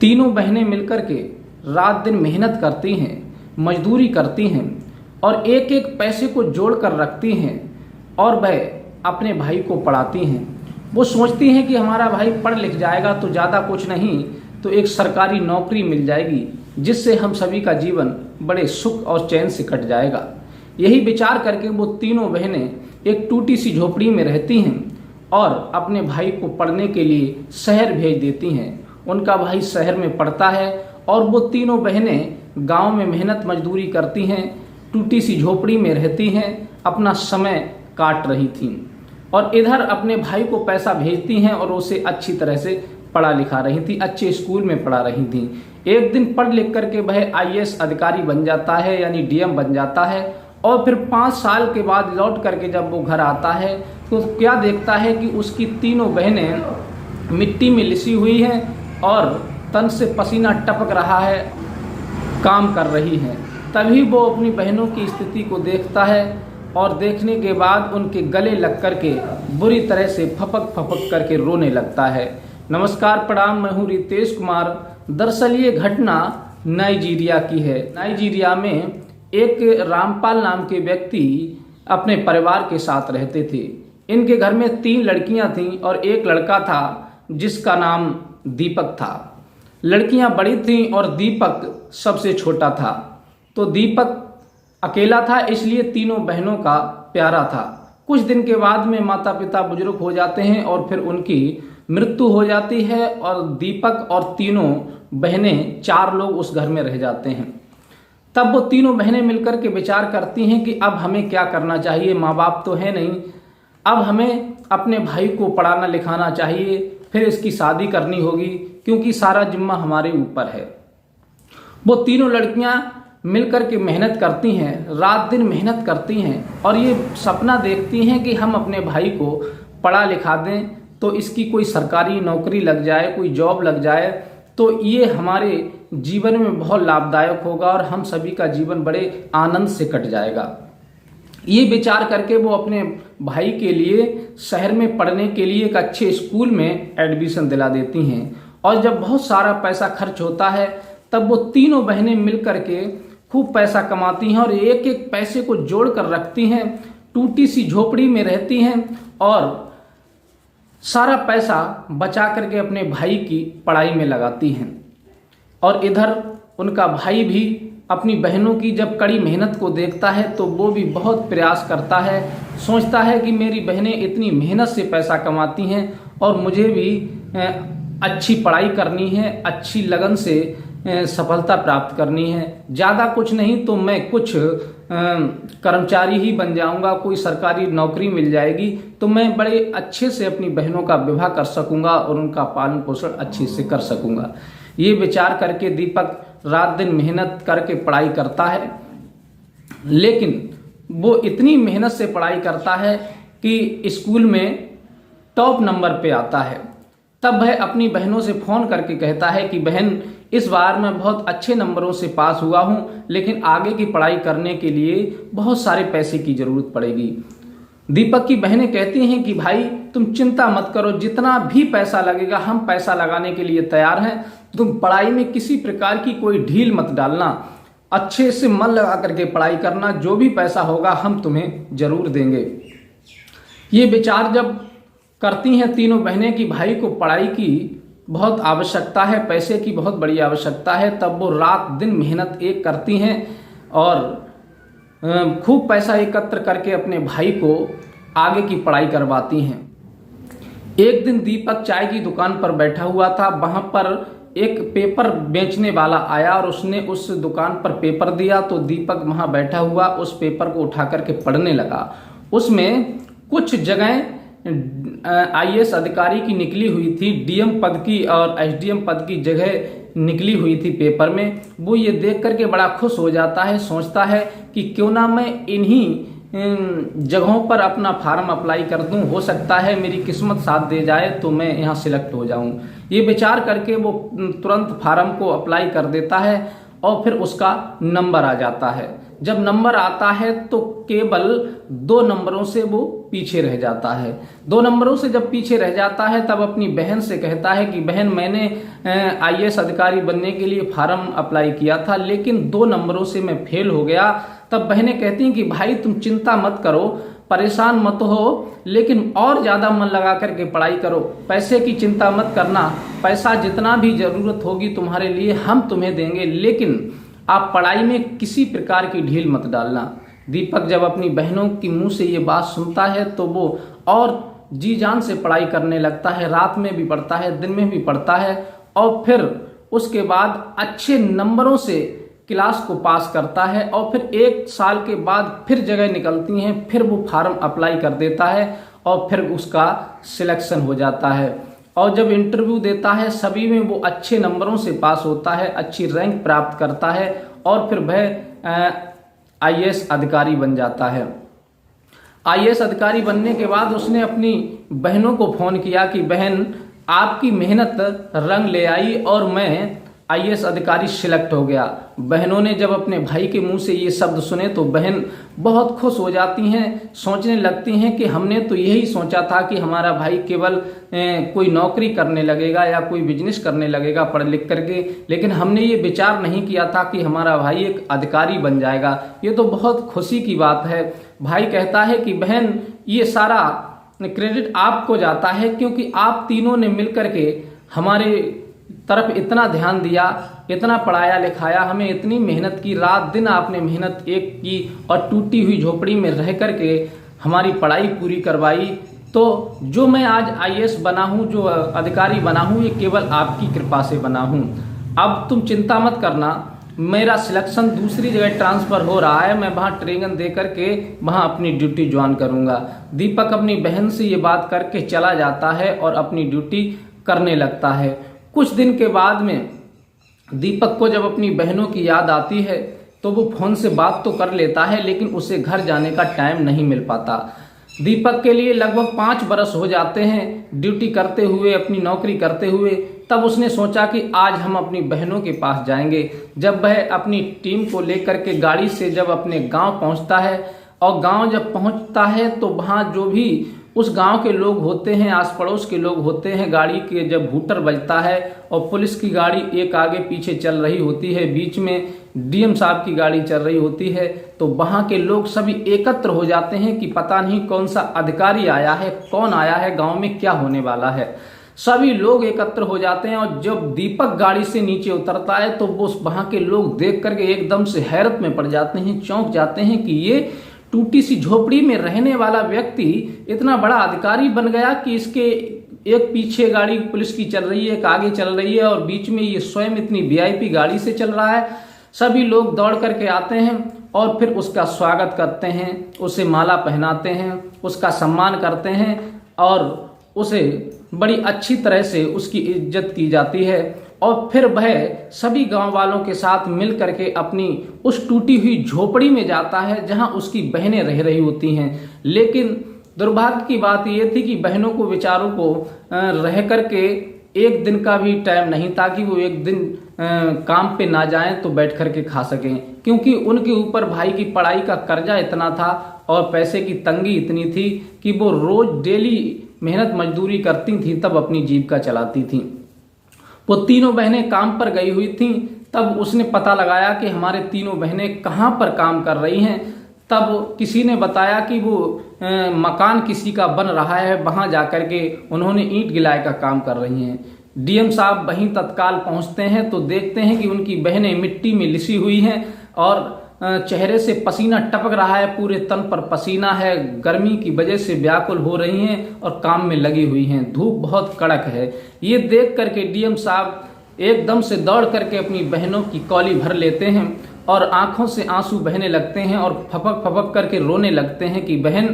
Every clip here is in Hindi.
तीनों बहनें मिलकर के रात दिन मेहनत करती हैं, मजदूरी करती हैं और एक एक पैसे को जोड़ कर रखती हैं और वह अपने भाई को पढ़ाती हैं। वो सोचती हैं कि हमारा भाई पढ़ लिख जाएगा तो ज़्यादा कुछ नहीं तो एक सरकारी नौकरी मिल जाएगी, जिससे हम सभी का जीवन बड़े सुख और चैन से कट जाएगा। यही विचार करके वो तीनों बहनें एक टूटी सी झोपड़ी में रहती हैं और अपने भाई को पढ़ने के लिए शहर भेज देती हैं। उनका भाई शहर में पढ़ता है और वो तीनों बहनें गांव में मेहनत मजदूरी करती हैं, टूटी सी झोपड़ी में रहती हैं, अपना समय काट रही थीं और इधर अपने भाई को पैसा भेजती हैं और उसे अच्छी तरह से पढ़ा लिखा रही थी, अच्छे स्कूल में पढ़ा रही थी। एक दिन पढ़ लिख करके वह आईएएस अधिकारी बन जाता है, यानी डीएम बन जाता है और फिर 5 साल के बाद लौट करके जब वो घर आता है तो क्या देखता है कि उसकी तीनों बहनें मिट्टी में लिसी हुई हैं और तन से पसीना टपक रहा है, काम कर रही हैं। तभी वो अपनी बहनों की स्थिति को देखता है और देखने के बाद उनके गले लग करके बुरी तरह से फपक फपक करके रोने लगता है। नमस्कार, प्रणाम, मैं हूँ रितेश कुमार। दरअसल ये घटना नाइजीरिया की है। नाइजीरिया में एक रामपाल नाम के व्यक्ति अपने परिवार के साथ रहते थे। इनके घर में 3 लड़कियां थीं और एक लड़का था जिसका नाम दीपक था। लड़कियां बड़ी थीं और दीपक सबसे छोटा था। तो दीपक अकेला था, इसलिए तीनों बहनों का प्यारा था। कुछ दिन के बाद में माता पिता बुजुर्ग हो जाते हैं और फिर उनकी मृत्यु हो जाती है और दीपक और तीनों बहनें 4 लोग उस घर में रह जाते हैं। तब वो तीनों बहनें मिलकर के विचार करती हैं कि अब हमें क्या करना चाहिए। माँ बाप तो है नहीं, अब हमें अपने भाई को पढ़ाना लिखाना चाहिए, फिर इसकी शादी करनी होगी क्योंकि सारा जिम्मा हमारे ऊपर है। वो तीनों लड़कियां मिलकर के मेहनत करती हैं, रात दिन मेहनत करती हैं और ये सपना देखती हैं कि हम अपने भाई को पढ़ा लिखा दें तो इसकी कोई सरकारी नौकरी लग जाए, कोई जॉब लग जाए तो ये हमारे जीवन में बहुत लाभदायक होगा और हम सभी का जीवन बड़े आनंद से कट जाएगा। ये विचार करके वो अपने भाई के लिए शहर में पढ़ने के लिए एक अच्छे स्कूल में एडमिशन दिला देती हैं और जब बहुत सारा पैसा खर्च होता है तब वो तीनों बहनें मिल करके खूब पैसा कमाती हैं और एक एक पैसे को जोड़ कर रखती हैं, टूटी सी झोपड़ी में रहती हैं और सारा पैसा बचा करके अपने भाई की पढ़ाई में लगाती हैं। और इधर उनका भाई भी अपनी बहनों की जब कड़ी मेहनत को देखता है तो वो भी बहुत प्रयास करता है, सोचता है कि मेरी बहनें इतनी मेहनत से पैसा कमाती हैं और मुझे भी अच्छी पढ़ाई करनी है, अच्छी लगन से सफलता प्राप्त करनी है। ज़्यादा कुछ नहीं तो मैं कुछ कर्मचारी ही बन जाऊंगा, कोई सरकारी नौकरी मिल जाएगी तो मैं बड़े अच्छे से अपनी बहनों का विवाह कर सकूंगा और उनका पालन पोषण अच्छे से कर सकूंगा। ये विचार करके दीपक रात दिन मेहनत करके पढ़ाई करता है, लेकिन वो इतनी मेहनत से पढ़ाई करता है कि स्कूल में टॉप नंबर पे आता है। तब वह अपनी बहनों से फोन करके कहता है कि बहन, इस बार मैं बहुत अच्छे नंबरों से पास हुआ हूँ, लेकिन आगे की पढ़ाई करने के लिए बहुत सारे पैसे की जरूरत पड़ेगी। दीपक की बहनें कहती हैं कि भाई तुम चिंता मत करो, जितना भी पैसा लगेगा हम पैसा लगाने के लिए तैयार हैं, तुम पढ़ाई में किसी प्रकार की कोई ढील मत डालना, अच्छे से मन लगा करके पढ़ाई करना, जो भी पैसा होगा हम तुम्हें जरूर देंगे। ये विचार जब करती हैं तीनों बहनें कि भाई को पढ़ाई की बहुत आवश्यकता है, पैसे की बहुत बड़ी आवश्यकता है, तब वो रात दिन मेहनत एक करती हैं और खूब पैसा एकत्र करके अपने भाई को आगे की पढ़ाई करवाती हैं। एक दिन दीपक चाय की दुकान पर बैठा हुआ था, वहां पर एक पेपर बेचने वाला आया और उसने उस दुकान पर पेपर दिया तो दीपक वहां बैठा हुआ उस पेपर को उठा करके पढ़ने लगा। उसमें कुछ जगह आईएएस अधिकारी की निकली हुई थी, डीएम पद की और एसडीएम पद की जगह निकली हुई थी पेपर में। वो ये देख करके बड़ा खुश हो जाता है, सोचता है कि क्यों ना मैं इन्हीं जगहों पर अपना फार्म अप्लाई कर दूं, हो सकता है मेरी किस्मत साथ दे जाए तो मैं यहाँ सिलेक्ट हो जाऊं। ये विचार करके वो तुरंत फार्म को अप्लाई कर देता है और फिर उसका नंबर आ जाता है। जब नंबर आता है तो केवल 2 नंबरों से वो पीछे रह जाता है। 2 नंबरों से जब पीछे रह जाता है तब अपनी बहन से कहता है कि बहन, मैंने आईएएस अधिकारी बनने के लिए फार्म अप्लाई किया था, लेकिन 2 नंबरों से मैं फेल हो गया। तब बहनें कहती हैं कि भाई तुम चिंता मत करो, परेशान मत हो, लेकिन और ज़्यादा मन लगा करके पढ़ाई करो। पैसे की चिंता मत करना, पैसा जितना भी ज़रूरत होगी तुम्हारे लिए हम तुम्हें देंगे, लेकिन आप पढ़ाई में किसी प्रकार की ढील मत डालना। दीपक जब अपनी बहनों की मुंह से ये बात सुनता है तो वो और जी जान से पढ़ाई करने लगता है। रात में भी पढ़ता है, दिन में भी पढ़ता है, और फिर उसके बाद अच्छे नंबरों से क्लास को पास करता है। और फिर 1 साल के बाद फिर जगह निकलती हैं, फिर वो फार्म अप्लाई कर देता है और फिर उसका सिलेक्शन हो जाता है। और जब इंटरव्यू देता है सभी में वो अच्छे नंबरों से पास होता है, अच्छी रैंक प्राप्त करता है और फिर वह आईएएस अधिकारी बन जाता है। आईएएस अधिकारी बनने के बाद उसने अपनी बहनों को फोन किया कि बहन, आपकी मेहनत रंग ले आई और मैं आईएएस अधिकारी सिलेक्ट हो गया। बहनों ने जब अपने भाई के मुंह से ये शब्द सुने तो बहन बहुत खुश हो जाती हैं, सोचने लगती हैं कि हमने तो यही सोचा था कि हमारा भाई केवल कोई नौकरी करने लगेगा या कोई बिजनेस करने लगेगा पढ़ लिख करके, लेकिन हमने ये विचार नहीं किया था कि हमारा भाई एक अधिकारी बन जाएगा। ये तो बहुत खुशी की बात है। भाई कहता है कि बहन, ये सारा क्रेडिट आपको जाता है, क्योंकि आप तीनों ने मिलकर के हमारे तरफ इतना ध्यान दिया, इतना पढ़ाया लिखाया, हमें इतनी मेहनत की, रात दिन आपने मेहनत एक की और टूटी हुई झोपड़ी में रह करके हमारी पढ़ाई पूरी करवाई। तो जो मैं आज आईएएस बना हूँ, जो अधिकारी बना हूँ, ये केवल आपकी कृपा से बना हूँ। अब तुम चिंता मत करना, मेरा सिलेक्शन दूसरी जगह ट्रांसफ़र हो रहा है, मैं वहाँ ट्रेनिंग दे करके वहाँ अपनी ड्यूटी ज्वाइन करूँगा। दीपक अपनी बहन से ये बात करके चला जाता है और अपनी ड्यूटी करने लगता है। कुछ दिन के बाद में दीपक को जब अपनी बहनों की याद आती है तो वो फोन से बात तो कर लेता है, लेकिन उसे घर जाने का टाइम नहीं मिल पाता। दीपक के लिए लगभग 5 बरस हो जाते हैं ड्यूटी करते हुए, अपनी नौकरी करते हुए। तब उसने सोचा कि आज हम अपनी बहनों के पास जाएंगे। जब वह अपनी टीम को लेकर के गाड़ी से जब अपने गांव पहुंचता है, और गांव जब पहुंचता है तो वहां जो भी उस गांव के लोग होते हैं, आस पड़ोस के लोग होते हैं, गाड़ी के जब हूटर बजता है और पुलिस की गाड़ी एक आगे पीछे चल रही होती है, बीच में डीएम साहब की गाड़ी चल रही होती है, तो वहां के लोग सभी एकत्र हो जाते हैं कि पता नहीं कौन सा अधिकारी आया है, कौन आया है, गांव में क्या होने वाला है। सभी लोग एकत्र हो जाते हैं और जब दीपक गाड़ी से नीचे उतरता है तो वो वहां के लोग देख करके एकदम से हैरत में पड़ जाते हैं, चौंक जाते हैं कि ये टूटी सी झोपड़ी में रहने वाला व्यक्ति इतना बड़ा अधिकारी बन गया कि इसके एक पीछे गाड़ी पुलिस की चल रही है, एक आगे चल रही है और बीच में ये स्वयं इतनी वीआईपी गाड़ी से चल रहा है। सभी लोग दौड़ करके आते हैं और फिर उसका स्वागत करते हैं, उसे माला पहनाते हैं, उसका सम्मान करते हैं और उसे बड़ी अच्छी तरह से उसकी इज्जत की जाती है। और फिर वह सभी गांव वालों के साथ मिल करके अपनी उस टूटी हुई झोपड़ी में जाता है जहां उसकी बहनें रह रही होती हैं। लेकिन दुर्भाग्य की बात यह थी कि बहनों को बेचारों को रह करके एक दिन का भी टाइम नहीं था कि वो एक दिन काम पे ना जाएं तो बैठ करके खा सकें, क्योंकि उनके ऊपर भाई की पढ़ाई का कर्जा इतना था और पैसे की तंगी इतनी थी कि वो रोज डेली मेहनत मजदूरी करती थी, तब अपनी जीविका चलाती थी। वो तीनों बहनें काम पर गई हुई थीं। तब उसने पता लगाया कि हमारे तीनों बहनें कहाँ पर काम कर रही हैं। तब किसी ने बताया कि वो मकान किसी का बन रहा है, वहाँ जाकर के उन्होंने ईंट गिलाई का काम कर रही हैं। डीएम साहब वहीं तत्काल पहुँचते हैं तो देखते हैं कि उनकी बहनें मिट्टी में लिसी हुई हैं और चेहरे से पसीना टपक रहा है, पूरे तन पर पसीना है, गर्मी की वजह से व्याकुल हो रही हैं और काम में लगी हुई हैं। धूप बहुत कड़क है। ये देख करके डीएम साहब एकदम से दौड़ करके अपनी बहनों की कौली भर लेते हैं और आंखों से आंसू बहने लगते हैं और फपक फपक करके रोने लगते हैं कि बहन,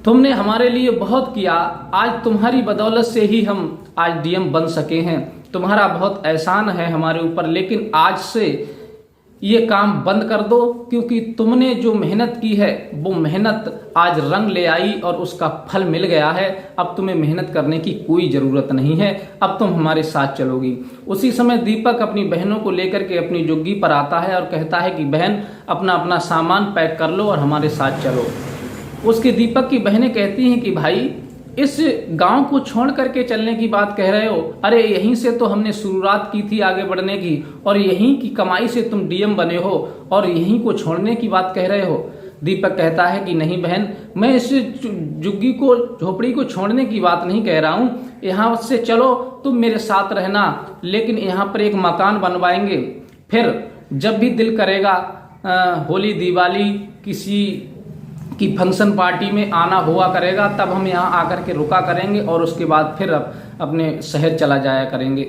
तुमने हमारे लिए बहुत किया, आज तुम्हारी बदौलत से ही हम आज डीएम बन सके हैं। तुम्हारा बहुत एहसान है हमारे ऊपर, लेकिन आज से ये काम बंद कर दो, क्योंकि तुमने जो मेहनत की है वो मेहनत आज रंग ले आई और उसका फल मिल गया है। अब तुम्हें मेहनत करने की कोई ज़रूरत नहीं है, अब तुम हमारे साथ चलोगी। उसी समय दीपक अपनी बहनों को लेकर के अपनी जुग्गी पर आता है और कहता है कि बहन, अपना अपना सामान पैक कर लो और हमारे साथ चलो। उसके दीपक की बहनें कहती हैं कि भाई इस गांव को छोड़ करके चलने की बात कह रहे हो, अरे यहीं से तो हमने शुरुआत की थी आगे बढ़ने की, और यहीं की कमाई से तुम डीएम बने हो और यहीं को छोड़ने की बात कह रहे हो। दीपक कहता है कि नहीं बहन, मैं इस झुग्गी को, झोपड़ी को छोड़ने की बात नहीं कह रहा हूं, यहाँ से चलो, तुम मेरे साथ रहना, लेकिन यहाँ पर एक मकान बनवाएंगे, फिर जब भी दिल करेगा होली दिवाली किसी की फंक्शन पार्टी में आना हुआ करेगा, तब हम यहाँ आकर के रुका करेंगे और उसके बाद फिर अपने शहर चला जाया करेंगे।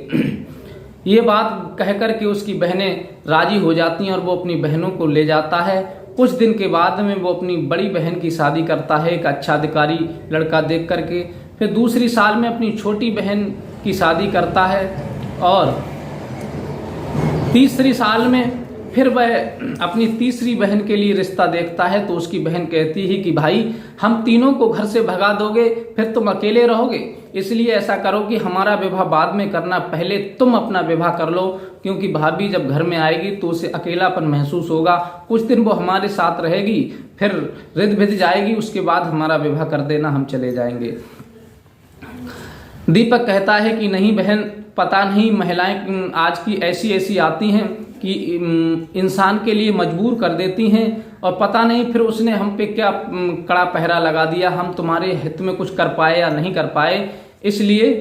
ये बात कह कर के उसकी बहनें राजी हो जाती हैं और वो अपनी बहनों को ले जाता है। कुछ दिन के बाद में वो अपनी बड़ी बहन की शादी करता है एक अच्छा अधिकारी लड़का देख करके। फिर दूसरी साल में अपनी छोटी बहन की शादी करता है और तीसरी साल में फिर वह अपनी तीसरी बहन के लिए रिश्ता देखता है। तो उसकी बहन कहती है कि भाई हम तीनों को घर से भगा दोगे, फिर तुम अकेले रहोगे, इसलिए ऐसा करो कि हमारा विवाह बाद में करना, पहले तुम अपना विवाह कर लो, क्योंकि भाभी जब घर में आएगी तो उसे अकेलापन महसूस होगा, कुछ दिन वो हमारे साथ रहेगी, फिर रिध भिध जाएगी, उसके बाद हमारा विवाह कर देना, हम चले जाएंगे। दीपक कहता है कि नहीं बहन, पता नहीं महिलाएं आज की ऐसी ऐसी आती हैं कि इंसान के लिए मजबूर कर देती हैं, और पता नहीं फिर उसने हम पे क्या कड़ा पहरा लगा दिया, हम तुम्हारे हित में कुछ कर पाए या नहीं कर पाए, इसलिए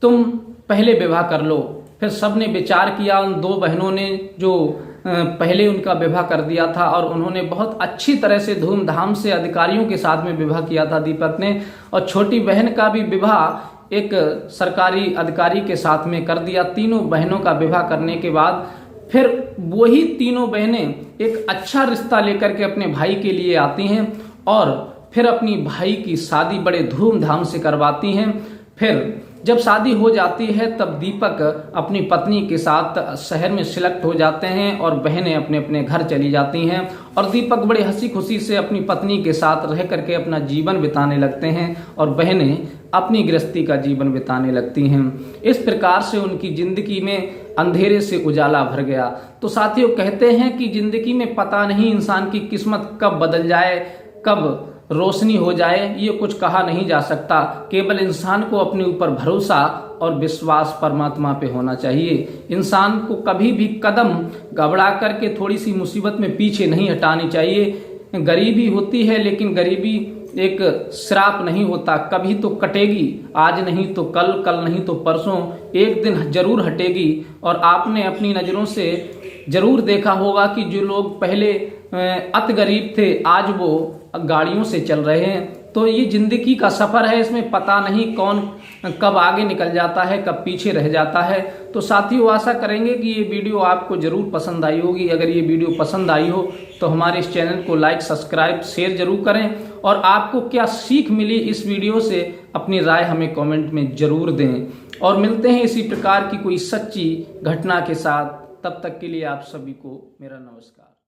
तुम पहले विवाह कर लो। फिर सबने विचार किया, उन दो बहनों ने जो पहले उनका विवाह कर दिया था, और उन्होंने बहुत अच्छी तरह से धूमधाम से अधिकारियों के साथ में विवाह किया था दीपक ने, और छोटी बहन का भी विवाह एक सरकारी अधिकारी के साथ में कर दिया। तीनों बहनों का विवाह करने के बाद फिर वही तीनों बहनें एक अच्छा रिश्ता लेकर के अपने भाई के लिए आती हैं और फिर अपनी भाई की शादी बड़े धूमधाम से करवाती हैं। फिर जब शादी हो जाती है तब दीपक अपनी पत्नी के साथ शहर में सिलेक्ट हो जाते हैं और बहनें अपने अपने घर चली जाती हैं, और दीपक बड़े हंसी खुशी से अपनी पत्नी के साथ रह करके अपना जीवन बिताने लगते हैं और बहनें अपनी गृहस्थी का जीवन बिताने लगती हैं। इस प्रकार से उनकी जिंदगी में अंधेरे से उजाला भर गया। तो साथियों, कहते हैं कि जिंदगी में पता नहीं इंसान की किस्मत कब बदल जाए, कब रोशनी हो जाए, ये कुछ कहा नहीं जा सकता। केवल इंसान को अपने ऊपर भरोसा और विश्वास परमात्मा पे होना चाहिए। इंसान को कभी भी कदम घबरा करके थोड़ी सी मुसीबत में पीछे नहीं हटानी चाहिए। गरीबी होती है, लेकिन गरीबी एक श्राप नहीं होता, कभी तो कटेगी, आज नहीं तो कल, कल नहीं तो परसों, एक दिन जरूर हटेगी। और आपने अपनी नज़रों से जरूर देखा होगा कि जो लोग पहले अति गरीब थे, आज वो गाड़ियों से चल रहे हैं। तो ये जिंदगी का सफर है, इसमें पता नहीं कौन कब आगे निकल जाता है, कब पीछे रह जाता है। तो साथियों, आशा करेंगे कि ये वीडियो आपको जरूर पसंद आई होगी। अगर ये वीडियो पसंद आई हो तो हमारे इस चैनल को लाइक, सब्सक्राइब, शेयर जरूर करें, और आपको क्या सीख मिली इस वीडियो से अपनी राय हमें कमेंट में जरूर दें। और मिलते हैं इसी प्रकार की कोई सच्ची घटना के साथ, तब तक के लिए आप सभी को मेरा नमस्कार।